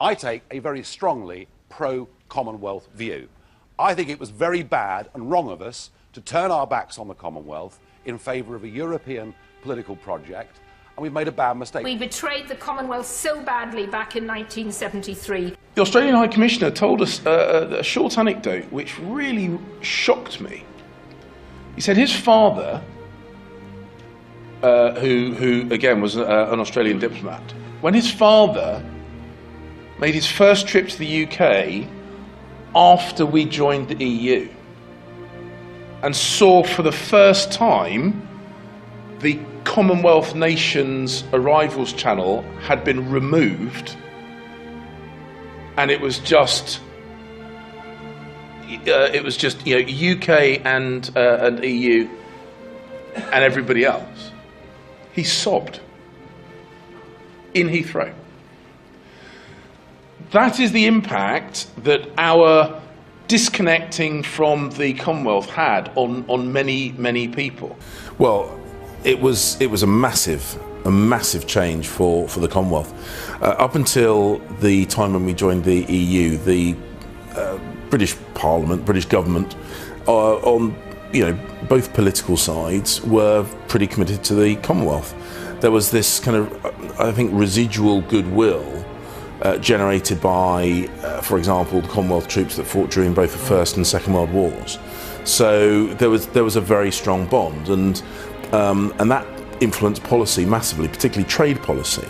I take a very strongly pro-Commonwealth view. I think it was very bad and wrong of us to turn our backs on the Commonwealth in favour of a European political project, and we've made a bad mistake. We betrayed the Commonwealth so badly back in 1973. The Australian High Commissioner told us a short anecdote which really shocked me. He said his father, who again was an Australian diplomat, when his father made his first trip to the UK after we joined the EU and saw for the first time the Commonwealth nations' arrivals channel had been removed, and it was just UK and EU and everybody else. He sobbed in Heathrow. That is the impact that our disconnecting from the Commonwealth had on many, many people. Well, it was a massive change for the Commonwealth. Up until the time when we joined the EU, the British Parliament, British government, on both political sides were pretty committed to the Commonwealth. There was this kind of, I think, residual goodwill generated by, for example, the Commonwealth troops that fought during both the First and Second World Wars. So there was a very strong bond, and that influenced policy massively, particularly trade policy.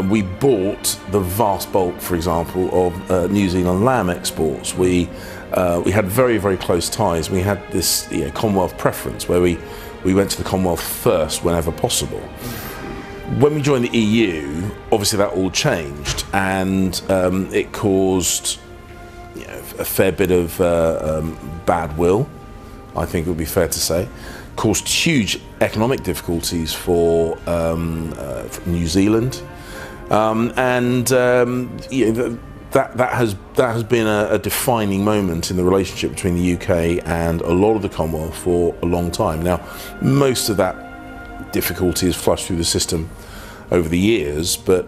We bought the vast bulk, for example, of New Zealand lamb exports. We had very, very close ties. We had this Commonwealth preference where we went to the Commonwealth first whenever possible. When we joined the EU, obviously that all changed, and it caused a fair bit of bad will, I think it would be fair to say. Caused huge economic difficulties for New Zealand, that has been a defining moment in the relationship between the UK and a lot of the Commonwealth for a long time. Now, most of that difficulty is flushed through the system over the years, but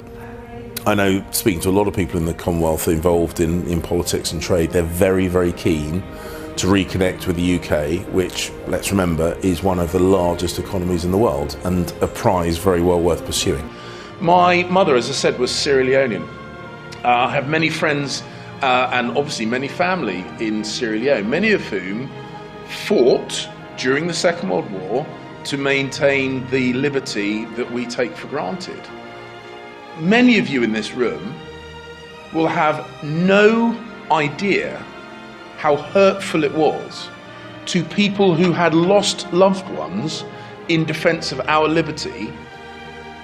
I know, speaking to a lot of people in the Commonwealth involved in politics and trade, they're very, very keen to reconnect with the UK, which, let's remember, is one of the largest economies in the world and a prize very well worth pursuing. My mother, as I said, was Sierra Leonean. I have many friends and obviously many family in Sierra Leone, many of whom fought during the Second World War to maintain the liberty that we take for granted. Many of you in this room will have no idea how hurtful it was to people who had lost loved ones in defence of our liberty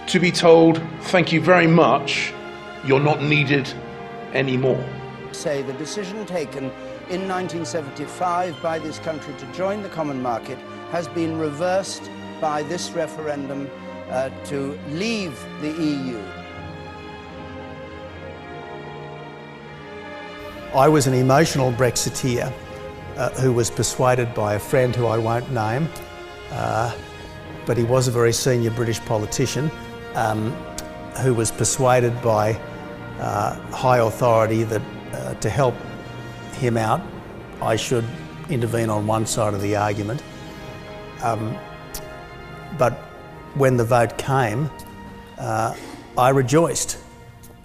to be told, thank you very much, you're not needed anymore. Say the decision taken in 1975 by this country to join the common market has been reversed by this referendum to leave the EU. I was an emotional Brexiteer who was persuaded by a friend who I won't name, but he was a very senior British politician, who was persuaded by high authority that to help him out, I should intervene on one side of the argument. But when the vote came, I rejoiced.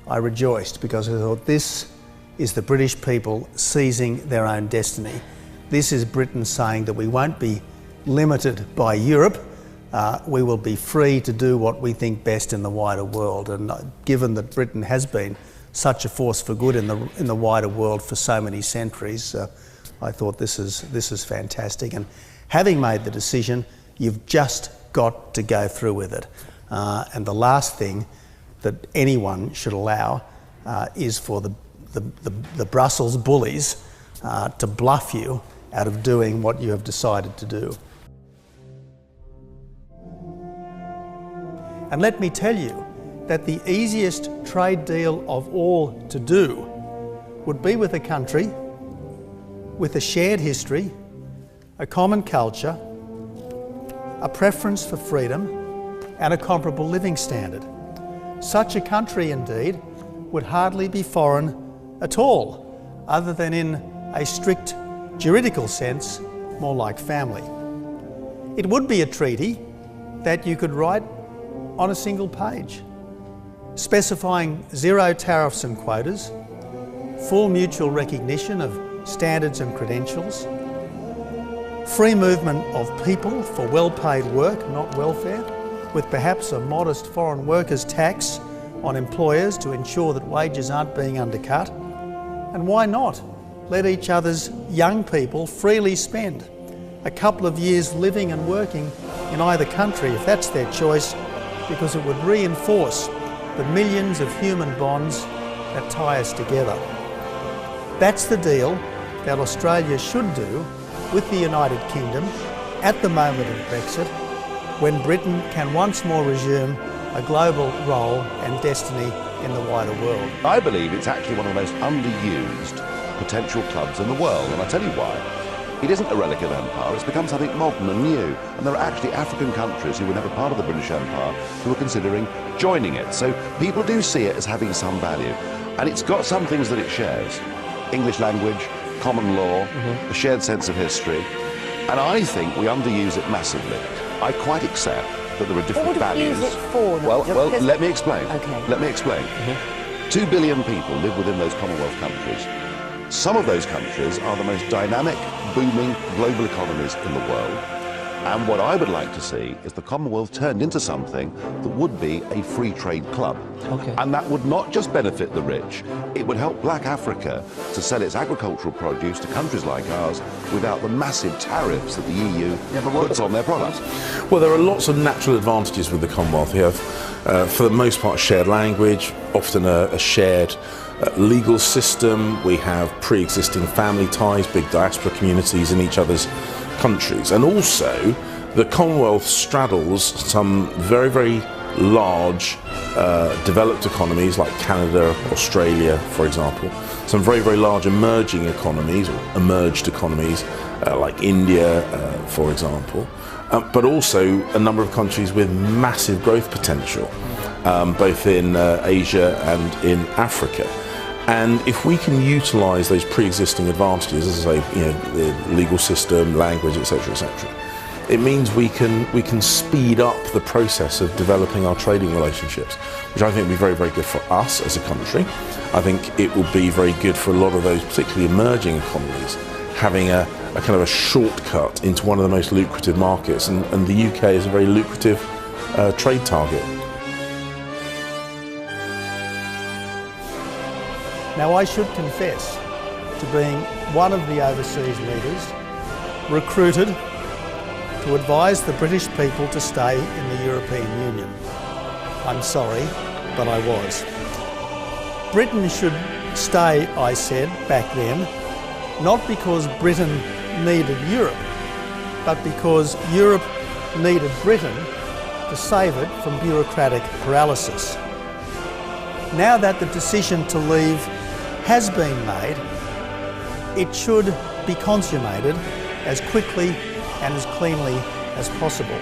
I rejoiced because I thought, this is the British people seizing their own destiny. This is Britain saying that we won't be limited by Europe. We will be free to do what we think best in the wider world. And given that Britain has been such a force for good in the wider world for so many centuries, I thought this is fantastic. And having made the decision, you've just got to go through with it. And the last thing that anyone should allow is for the Brussels bullies to bluff you out of doing what you have decided to do. And let me tell you that the easiest trade deal of all to do would be with a country with a shared history, a common culture, a preference for freedom, and a comparable living standard. Such a country, indeed, would hardly be foreign at all, other than in a strict juridical sense, more like family. It would be a treaty that you could write on a single page, specifying zero tariffs and quotas, full mutual recognition of standards and credentials, free movement of people for well-paid work, not welfare, with perhaps a modest foreign workers' tax on employers to ensure that wages aren't being undercut. And why not let each other's young people freely spend a couple of years living and working in either country, if that's their choice, because it would reinforce the millions of human bonds that tie us together. That's the deal that Australia should do with the United Kingdom at the moment of Brexit, when Britain can once more resume a global role and destiny in the wider world. I believe it's actually one of the most underused potential clubs in the world, and I'll tell you why. It isn't a relic of empire, it's become something modern and new, and there are actually African countries who were never part of the British Empire who are considering joining it. So people do see it as having some value, and it's got some things that it shares. English language, common law, a shared sense of history, and I think we underuse it massively. I quite accept that there are different values. What would you use it for? Well, let me explain. Okay. Let me explain. 2 billion people live within those Commonwealth countries. Some of those countries are the most dynamic, booming global economies in the world. And what I would like to see is the Commonwealth turned into something that would be a free trade club. Okay. And that would not just benefit the rich, it would help Black Africa to sell its agricultural produce to countries like ours without the massive tariffs that the EU puts on their products. Well, there are lots of natural advantages with the Commonwealth. We have, for the most part, shared language, often a shared legal system. We have pre-existing family ties, big diaspora communities in each other's countries. And also, the Commonwealth straddles some very, very large developed economies like Canada, Australia, for example. Some very, very large emerging economies, or emerged economies, like India, for example. But also a number of countries with massive growth potential, both in Asia and in Africa. And if we can utilise those pre-existing advantages, as I say, the legal system, language, etc., it means we can speed up the process of developing our trading relationships, which I think will be very, very good for us as a country. I think it will be very good for a lot of those particularly emerging economies, having a kind of a shortcut into one of the most lucrative markets, and the UK is a very lucrative trade target. Now, I should confess to being one of the overseas leaders recruited to advise the British people to stay in the European Union. I'm sorry, but I was. Britain should stay, I said back then, not because Britain needed Europe, but because Europe needed Britain to save it from bureaucratic paralysis. Now that the decision to leave has been made, it should be consummated as quickly and as cleanly as possible.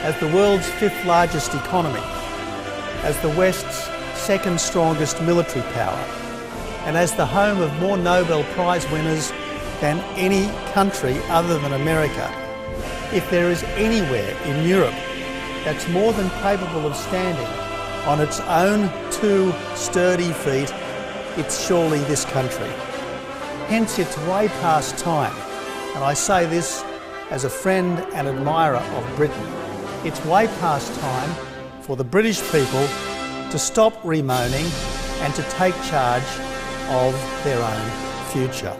As the world's 5th largest economy, as the West's 2nd strongest military power, and as the home of more Nobel Prize winners than any country other than America, if there is anywhere in Europe that's more than capable of standing on its own 2 sturdy feet, it's surely this country. Hence, it's way past time, and I say this as a friend and admirer of Britain, it's way past time for the British people to stop remoaning and to take charge of their own future.